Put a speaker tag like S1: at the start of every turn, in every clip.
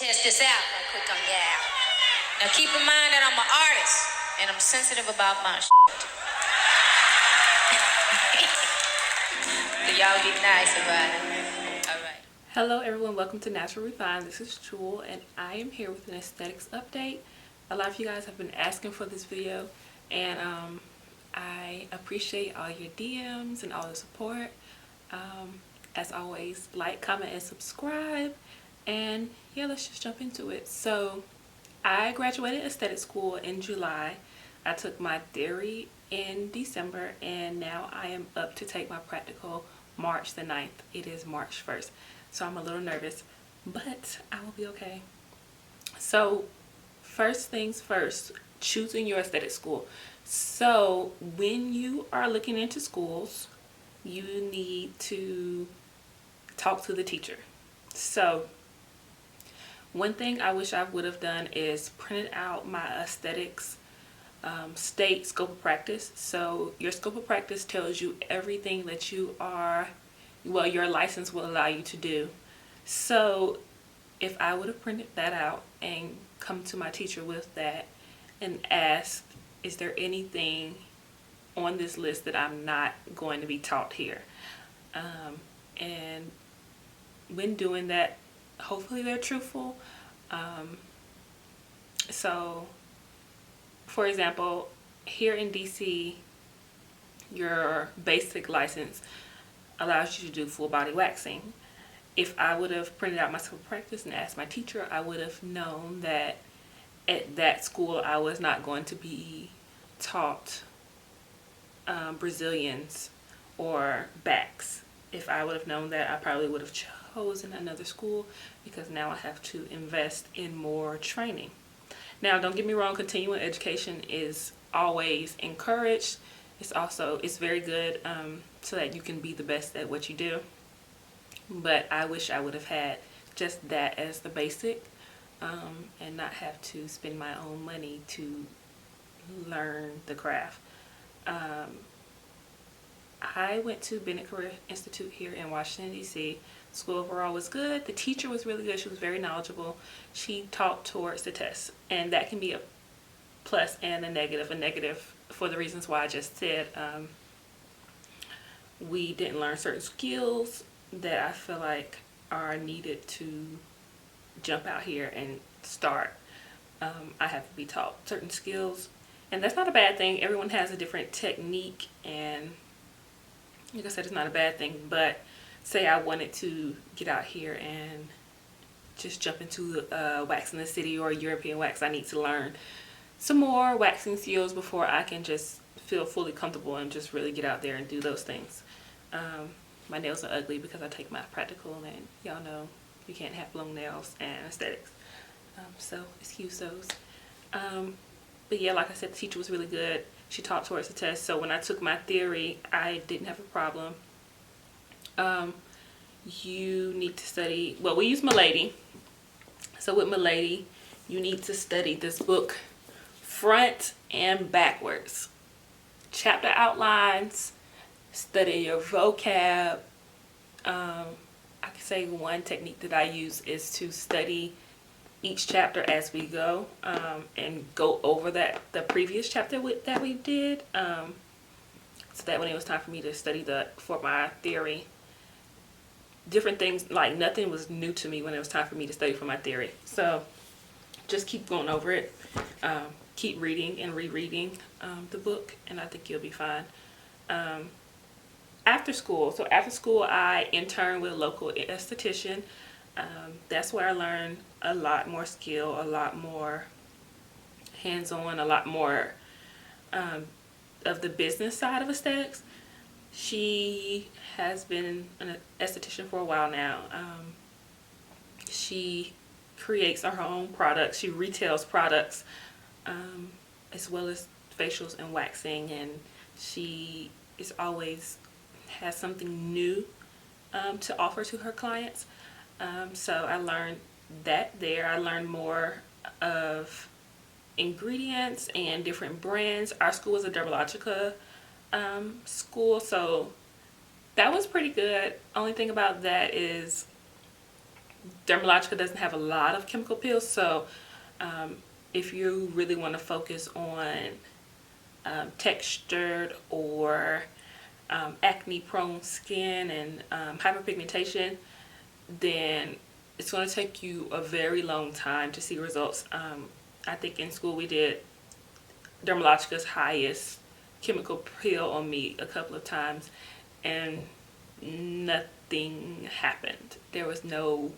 S1: Test this out right quick on Yall. Now keep in mind that I'm an artist and I'm sensitive about my shit. So y'all be nice about it. Alright.
S2: Hello everyone, welcome to Natural Refined. This is Jewel and I am here with an aesthetics update. A lot of you guys have been asking for this video and I appreciate all your DMs and all the support. As always, like, comment, and subscribe. And yeah, let's just jump into it. So I graduated aesthetic school in July. I took my theory in December and now I am up to take my practical March the 9th. It is March 1st. So I'm a little nervous, but I will be okay. So first things first, choosing your aesthetic school. So when you are looking into schools, you need to talk to the teacher. So one thing I wish I would have done is printed out my aesthetics state scope of practice. So your scope of practice tells you everything that you are, well, your license will allow you to do. So if I would have printed that out and come to my teacher with that and asked, is there anything on this list that I'm not going to be taught here? And when doing that, hopefully they're truthful. So for example, here in DC, your basic license allows you to do full body waxing. If I would have printed out my scope of practice and asked my teacher, I would have known that at that school I was not going to be taught Brazilians or backs. If I would have known that, I probably would have chosen another school because now I have to invest in more training. Now, don't get me wrong, continuing education is always encouraged. It's very good so that you can be the best at what you do. But I wish I would have had just that as the basic and not have to spend my own money to learn the craft. I went to Bennett Career Institute here in Washington, D.C. School overall was good. The teacher was really good. She was very knowledgeable. She taught towards the test. And that can be a plus and a negative. A negative for the reasons why I just said. We didn't learn certain skills that I feel like are needed to jump out here and start. I have to be taught certain skills. And that's not a bad thing. Everyone has a different technique, and like I said, it's not a bad thing. But say I wanted to get out here and just jump into wax in the city or European wax, I need to learn some more waxing skills before I can just feel fully comfortable and just really get out there and do those things. My nails are ugly because I take my practical, and y'all know you can't have long nails and aesthetics. So excuse those. But yeah, like I said, the teacher was really good. She taught towards the test. So when I took my theory, I didn't have a problem. You need to study, well, we use Milady. So with Milady, you need to study this book front and backwards. Chapter outlines, study your vocab. I can say one technique that I use is to study each chapter as we go and go over the previous chapter that we did, so that when it was time for me to study for my theory, different things, like nothing was new to me when it was time for me to study for my theory. So just keep going over it, keep reading and rereading the book, and I think you'll be fine. After school I interned with a local esthetician. That's where I learned a lot more skill, a lot more hands-on, a lot more of the business side of aesthetics. She has been an esthetician for a while now. She creates her own products. She retails products as well as facials and waxing, and she is always has something new to offer to her clients. So I learned that there. I learned more of ingredients and different brands. Our school is a Dermalogica school, so that was pretty good. Only thing about that is Dermalogica doesn't have a lot of chemical peels, so if you really want to focus on textured or acne prone skin and hyperpigmentation, then it's going to take you a very long time to see results. I think in school we did Dermalogica's highest chemical peel on me a couple of times, and nothing happened. There was no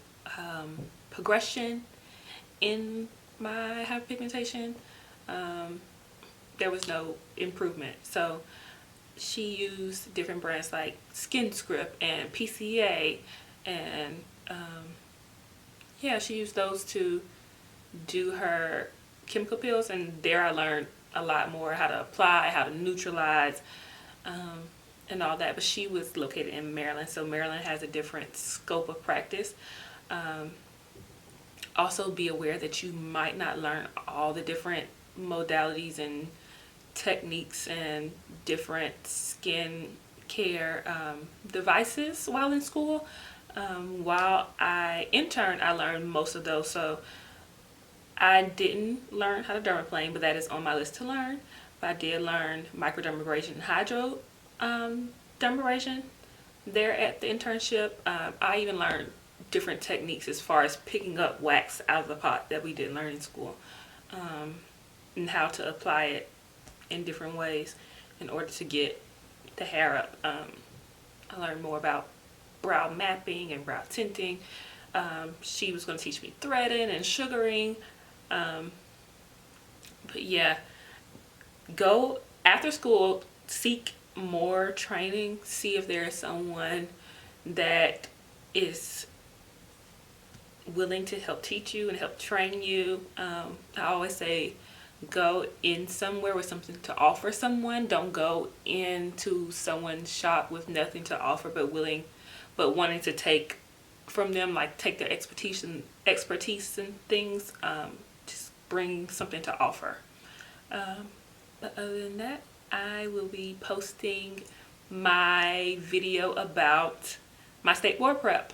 S2: progression in my hyperpigmentation. There was no improvement. So she used different brands like Skin Script and PCA, and yeah, she used those to do her chemical peels, and there I learned a lot more how to apply, how to neutralize, and all that. But she was located in Maryland, so Maryland has a different scope of practice. Also be aware that you might not learn all the different modalities and techniques and different skin care devices while in school. While I interned, I learned most of those, so I didn't learn how to dermaplane, but that is on my list to learn. But I did learn microdermabrasion and hydro dermabrasion there at the internship. I even learned different techniques as far as picking up wax out of the pot that we didn't learn in school, and how to apply it in different ways in order to get the hair up. I learned more about brow mapping and brow tinting. She was going to teach me threading and sugaring. But yeah, go after school, seek more training, see if there is someone that is willing to help teach you and help train you. I always say go in somewhere with something to offer someone. Don't go into someone's shop with nothing to offer but wanting to take from them, like take their expertise and things. Just bring something to offer. But other than that, I will be posting my video about my state board prep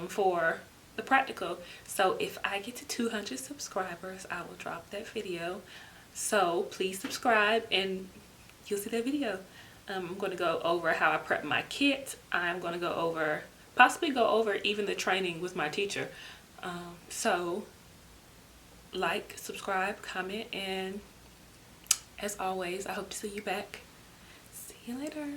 S2: for the practical. So if I get to 200 subscribers, I will drop that video. So please subscribe and you'll see that video. I'm going to go over how I prep my kit. I'm going to possibly go over even the training with my teacher. So like, subscribe, comment, and as always, I hope to see you back. See you later.